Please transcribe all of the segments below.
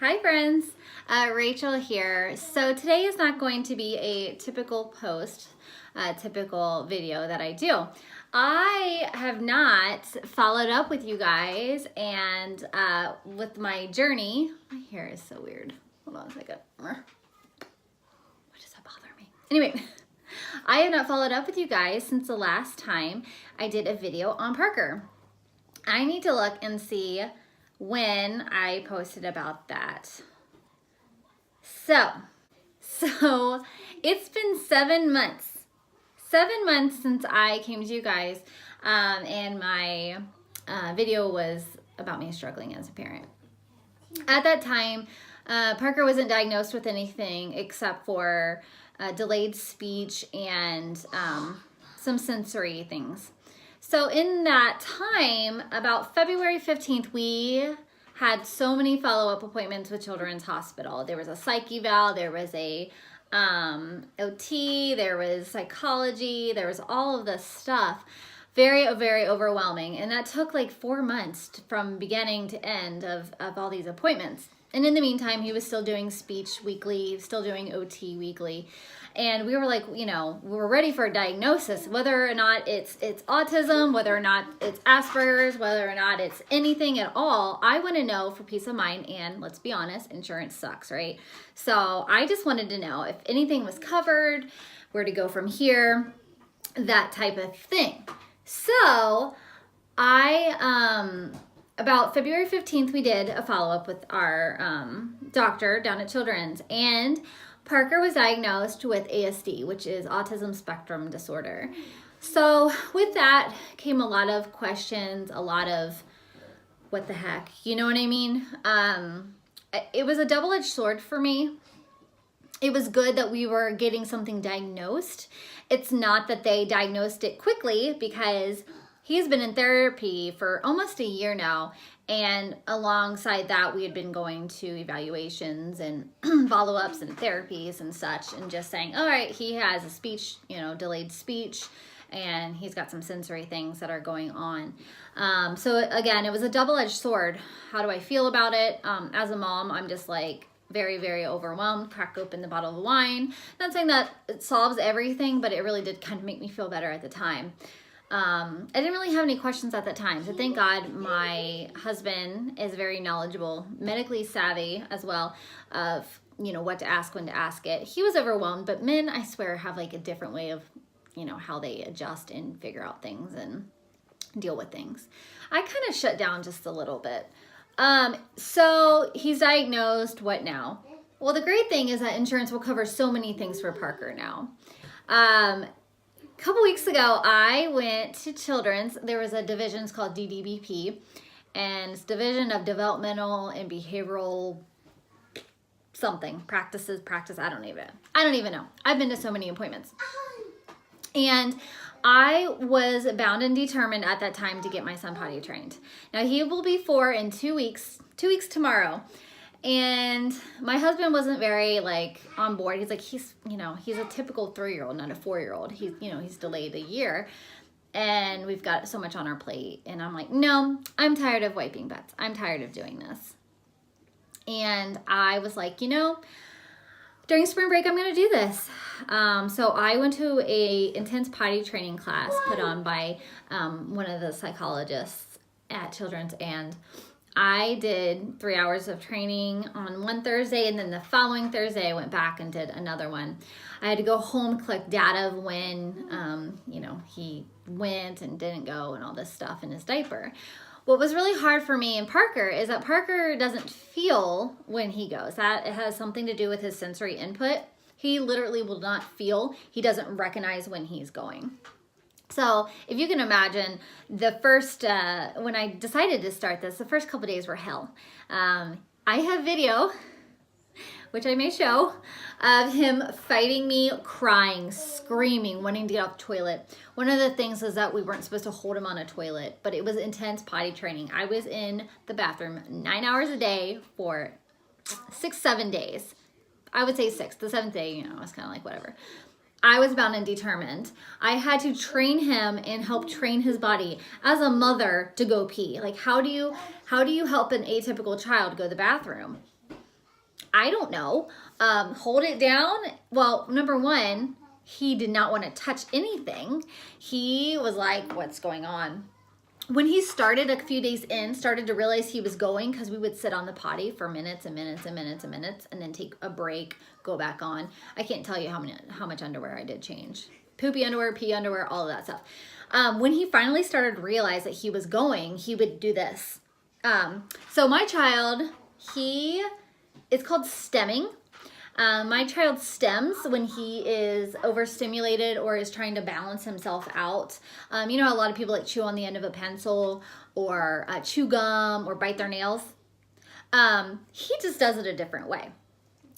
Hi friends, Rachel here. So today is not going to be a typical typical video that I do. I have not followed up with you guys and with my journey. My hair is so weird. Hold on a second. Why does that bother me? Anyway, I have not followed up with you guys since the last time I did a video on Parker. I need to look and see when I posted about that. So it's been 7 months. 7 months since I came to you guys, and my video was about me struggling as a parent. At that time, Parker wasn't diagnosed with anything except for delayed speech and some sensory things. So in that time, about February 15th, we had so many follow-up appointments with Children's Hospital. There was a psych eval, there was a OT, there was psychology, there was all of this stuff. Very, very overwhelming. And that took like 4 months from beginning to end of all these appointments. And in the meantime, he was still doing speech weekly, still doing OT weekly. And we were like, we were ready for a diagnosis, whether or not it's autism, whether or not it's Asperger's, whether or not it's anything at all. I want to know for peace of mind, and let's be honest, insurance sucks, right? So I just wanted to know if anything was covered, where to go from here, that type of thing. So about February 15th, we did a follow-up with our doctor down at Children's, and Parker was diagnosed with ASD, which is autism spectrum disorder. So with that came a lot of questions, a lot of what the heck, you know what I mean? It was a double-edged sword for me. It was good that we were getting something diagnosed. It's not that they diagnosed it quickly, because he's been in therapy for almost a year now. And alongside that, we had been going to evaluations and follow-ups and therapies and such, and just saying, all right, he has a speech, delayed speech, and he's got some sensory things that are going on. So again, it was a double-edged sword. How do I feel about it? As a mom, I'm just like very, very overwhelmed. Crack open the bottle of wine. Not saying that it solves everything, but it really did kind of make me feel better at the time. I didn't really have any questions at that time. So thank God my husband is very knowledgeable, medically savvy as well, of, what to ask, when to ask it. He was overwhelmed, but men, I swear, have like a different way of, how they adjust and figure out things and deal with things. I kind of shut down just a little bit. So he's diagnosed. What now? Well, the great thing is that insurance will cover so many things for Parker now. A couple weeks ago, I went to Children's. There was a division, it's called DDBP, and it's Division of Developmental and Behavioral something, practice, I don't even know. I've been to so many appointments. And I was bound and determined at that time to get my son potty trained. Now he will be 4 in 2 weeks, 2 weeks tomorrow. And my husband wasn't very on board. He's like, he's a typical 3-year-old, not a 4-year-old. He's delayed a year, and we've got so much on our plate. And I'm like, no, I'm tired of wiping butts. I'm tired of doing this. And I was like, during spring break, I'm going to do this. So I went to a intense potty training class put on by one of the psychologists at Children's, and I did 3 hours of training on one Thursday, and then the following Thursday I went back and did another one. I had to go home, collect data of when, he went and didn't go and all this stuff in his diaper. What was really hard for me and Parker is that Parker doesn't feel when he goes. That it has something to do with his sensory input. He literally will not feel. He doesn't recognize when he's going. So if you can imagine, the first, when I decided to start this, the first couple days were hell. I have video, which I may show, of him fighting me, crying, screaming, wanting to get off the toilet. One of the things is that we weren't supposed to hold him on a toilet, but it was intense potty training. I was in the bathroom 9 hours a day for 6-7 days. I would say 6. The 7th day, I was kind of like, whatever. I was bound and determined. I had to train him and help train his body as a mother to go pee. Like, how do you help an atypical child go to the bathroom? I don't know. Hold it down. Well, number one, he did not want to touch anything. He was like, what's going on? When he started a few days in, started to realize he was going, because we would sit on the potty for minutes and minutes and minutes and minutes and then take a break, go back on. I can't tell you how much underwear I did change. Poopy underwear, pee underwear, all of that stuff. When he finally started to realize that he was going, he would do this. So my child, it's called stemming. My child stems when he is overstimulated or is trying to balance himself out. You know, a lot of people like chew on the end of a pencil or chew gum or bite their nails. He just does it a different way.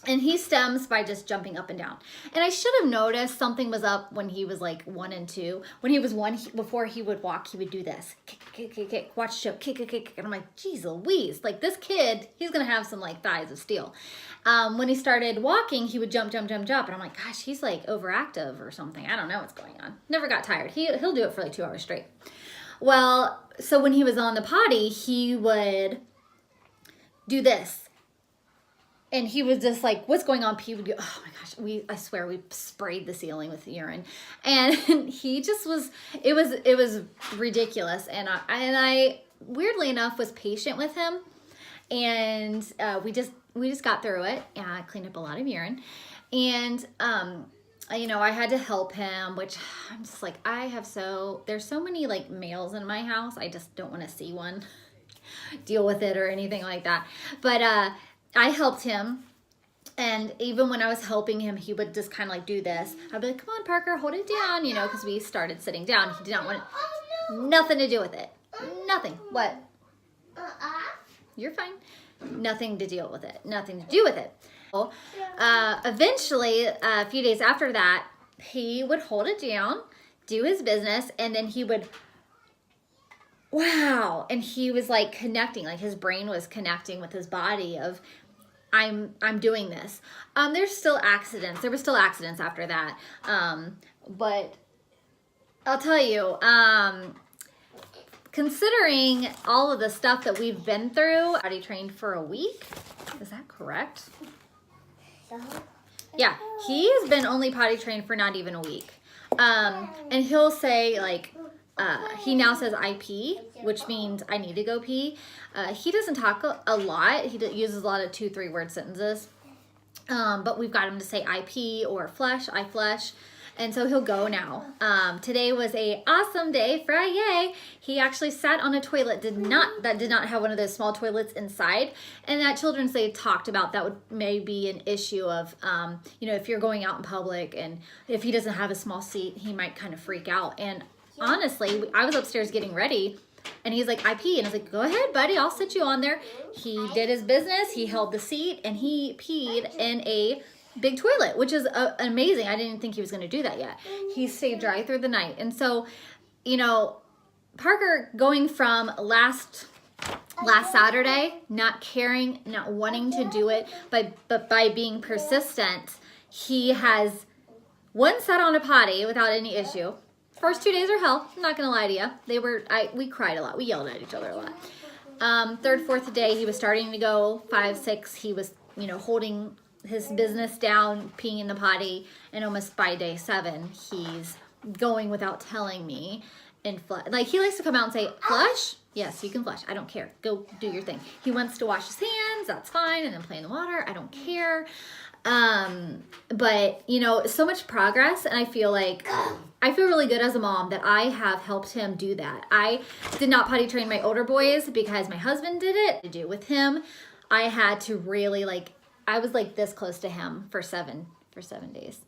And he stems by just jumping up and down. And I should have noticed something was up when he was like 1 and 2. When he was 1, before he would walk, he would do this. Kick, kick, kick, kick. Watch show. Kick, kick, kick. And I'm like, geez Louise. Like this kid, he's going to have some like thighs of steel. When he started walking, he would jump, jump, jump, jump. And I'm like, gosh, he's like overactive or something. I don't know what's going on. Never got tired. He'll do it for like 2 hours straight. Well, so when he was on the potty, he would do this. And he was just like, what's going on? He would go, oh my gosh, I swear we sprayed the ceiling with urine. And he just it was ridiculous. And I weirdly enough was patient with him. And we just got through it. And I cleaned up a lot of urine. And, you know, I had to help him, which I'm just like, there's so many like males in my house. I just don't want to see one deal with it or anything like that. But, I helped him, and even when I was helping him, he would just kind of like do this. I'd be like, come on, Parker, hold it down, you know, because we started sitting down. He did not want nothing to do with it. Nothing. What? You're fine. Nothing to deal with it. Nothing to do with it. Eventually, a few days after that, he would hold it down, do his business, and then he would... Wow. And he was like connecting, like his brain was connecting with his body of, I'm doing this. There's still accidents. There were still accidents after that. But I'll tell you, considering all of the stuff that we've been through, potty trained for a week. Is that correct? Yeah. He's been only potty trained for not even a week. And he'll say like, he now says I pee, which means I need to go pee. He doesn't talk a lot. He uses a lot of 2-3 word sentences. But we've got him to say I pee or flush, I flush. And so he'll go now. Today was a awesome day, Friday. He actually sat on a toilet, that did not have one of those small toilets inside. And at Children's Day talked about that would maybe an issue of, you know, if you're going out in public and if he doesn't have a small seat, he might kind of freak out. And honestly, I was upstairs getting ready and he's like, I pee. And I was like, go ahead, buddy, I'll sit you on there. He did his business. He held the seat and he peed in a big toilet, which is amazing. I didn't think he was going to do that yet. He stayed dry through the night. And so, you know, Parker going from last Saturday, not caring, not wanting to do it, but by being persistent, he has sat on a potty without any issue. First 2 days are hell. I'm not gonna lie to you. We cried a lot. We yelled at each other a lot. Third, fourth day, he was starting to go. 5, 6, he was, you know, holding his business down, peeing in the potty, and almost by day 7, he's going without telling me and like he likes to come out and say, flush? Yes, you can flush. I don't care. Go do your thing. He wants to wash his hands. That's fine. And then play in the water. I don't care. But you know, so much progress, and I feel really good as a mom that I have helped him do that. I did not potty train my older boys because my husband did it. To do with him, I had to really I was like this close to him for 7 days.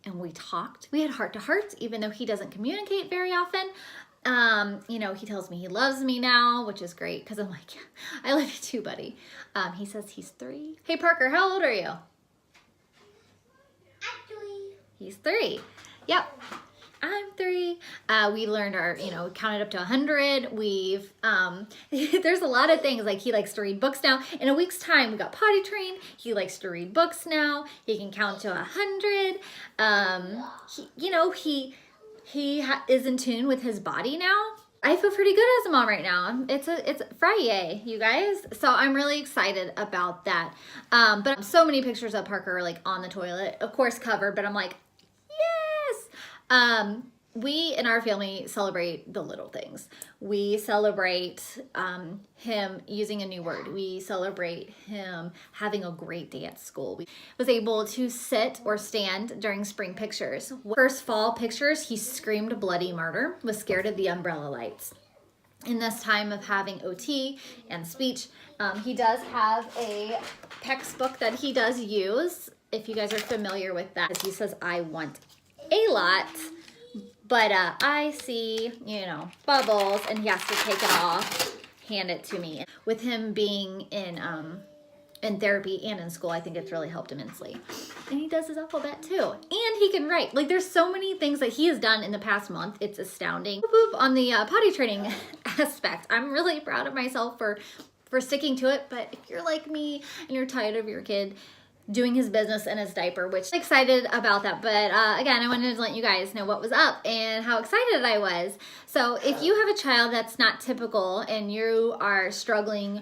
And we talked. We had heart to heart, even though he doesn't communicate very often. You know, he tells me he loves me now, which is great because I'm like, yeah, I love you too, buddy. He says he's 3. Hey, Parker, how old are you? He's 3. Yep. I'm 3. We learned counted up to 100. We've, there's a lot of things, like he likes to read books now. In a week's time, we got potty trained. He likes to read books now. He can count to 100. He is in tune with his body now. I feel pretty good as a mom right now. It's Friday, you guys. So I'm really excited about that. But so many pictures of Parker are like on the toilet, of course covered, but I'm like, yes. We in our family celebrate the little things. We celebrate him using a new word. We celebrate him having a great day at school. We was able to sit or stand during spring pictures. First fall pictures, he screamed bloody murder, was scared of the umbrella lights. In this time of having OT and speech, he does have a textbook that he does use. If you guys are familiar with that, he says, I want a lot. But I see, you know, bubbles, and he has to take it off, hand it to me. With him being in therapy and in school, I think it's really helped immensely. And he does his alphabet too. And he can write. Like, there's so many things that he has done in the past month. It's astounding. Boop, boop, on the potty training aspect, I'm really proud of myself for sticking to it. But if you're like me and you're tired of your kid doing his business in his diaper, which I'm excited about that. But again, I wanted to let you guys know what was up and how excited I was. So if you have a child that's not typical and you are struggling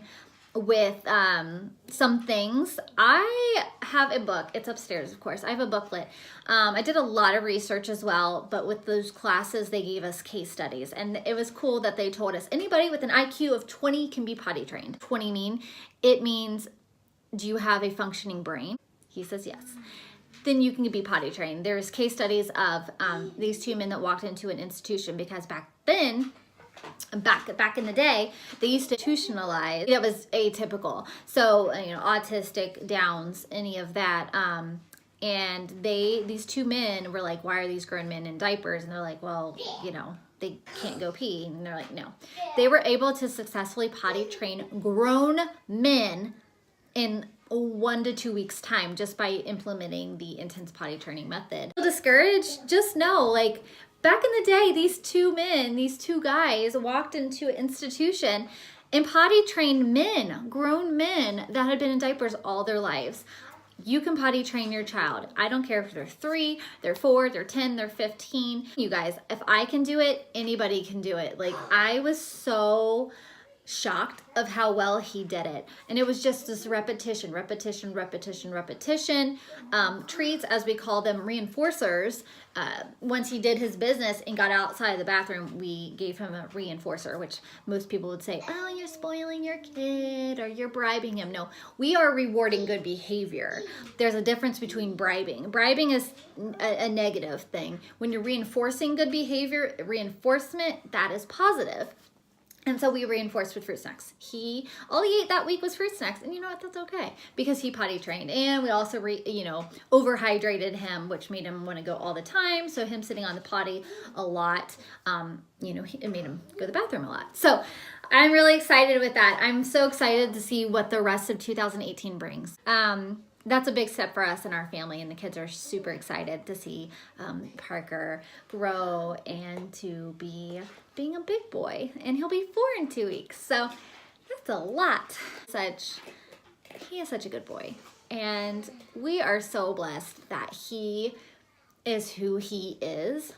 with some things, I have a book. It's upstairs, of course. I have a booklet. I did a lot of research as well, but with those classes, they gave us case studies. And it was cool that they told us anybody with an IQ of 20 can be potty trained. 20 it means, do you have a functioning brain? He says yes. Then you can be potty trained. There's case studies of these two men that walked into an institution because back then, back in the day, they used to institutionalize. That was atypical. So, you know, autistic, Downs, any of that. And these two men were like, why are these grown men in diapers? And they're like, well, you know, they can't go pee. And they're like, no. They were able to successfully potty train grown men in 1 to 2 weeks time just by implementing the intense potty training method. Discouraged? Just know, like, back in the day, these two guys walked into an institution and potty trained men, grown men that had been in diapers all their lives. You can potty train your child. I don't care if they're 3, they're 4, they're 10, they're 15. You guys, if I can do it, anybody can do it. Like, I was so shocked of how well he did it. And it was just this repetition, treats, as we call them, reinforcers. Once he did his business and got outside of the bathroom, we gave him a reinforcer, which most people would say, oh, you're spoiling your kid or you're bribing him. No, we are rewarding good behavior. There's a difference between bribing. Bribing is a negative thing. When you're reinforcing good behavior, reinforcement, that is positive. And so we reinforced with fruit snacks. All he ate that week was fruit snacks. And you know what? That's okay because he potty trained. And we also, overhydrated him, which made him want to go all the time. So him sitting on the potty a lot, it made him go to the bathroom a lot. So I'm really excited with that. I'm so excited to see what the rest of 2018 brings. That's a big step for us and our family, and the kids are super excited to see Parker grow and to be being a big boy, and he'll be 4 in 2 weeks. So that's a lot. He is such a good boy, and we are so blessed that he is who he is.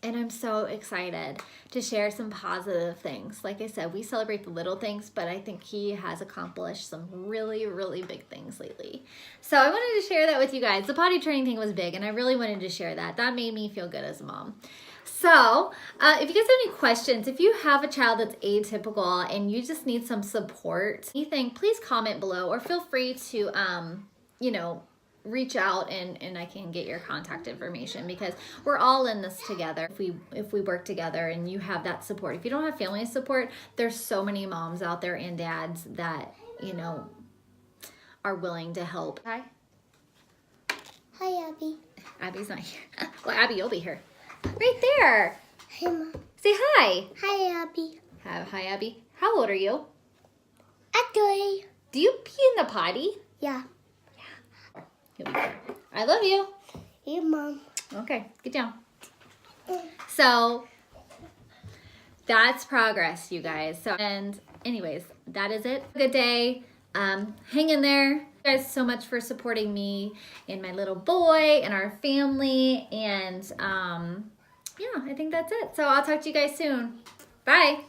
And I'm so excited to share some positive things. Like I said, we celebrate the little things, but I think he has accomplished some really, really big things lately. So I wanted to share that with you guys. The potty training thing was big, and I really wanted to share that. That made me feel good as a mom. So if you guys have any questions, if you have a child that's atypical and you just need some support, anything, please comment below or feel free to, reach out and I can get your contact information because we're all in this together. If we work together and you have that support. If you don't have family support, there's so many moms out there and dads that, are willing to help. Hi. Hi, Abby. Abby's not here. Well, Abby, you'll be here. Right there. Hey, Mom. Say hi. Hi, Abby. Hi, Abby. How old are you? Actually. Do you pee in the potty? Yeah. I love you. Hey, Mom. Okay, get down. So that's progress, you guys. And anyways, that is it. Good day. Hang in there. You guys so much for supporting me and my little boy and our family. And I think that's it. So I'll talk to you guys soon. Bye.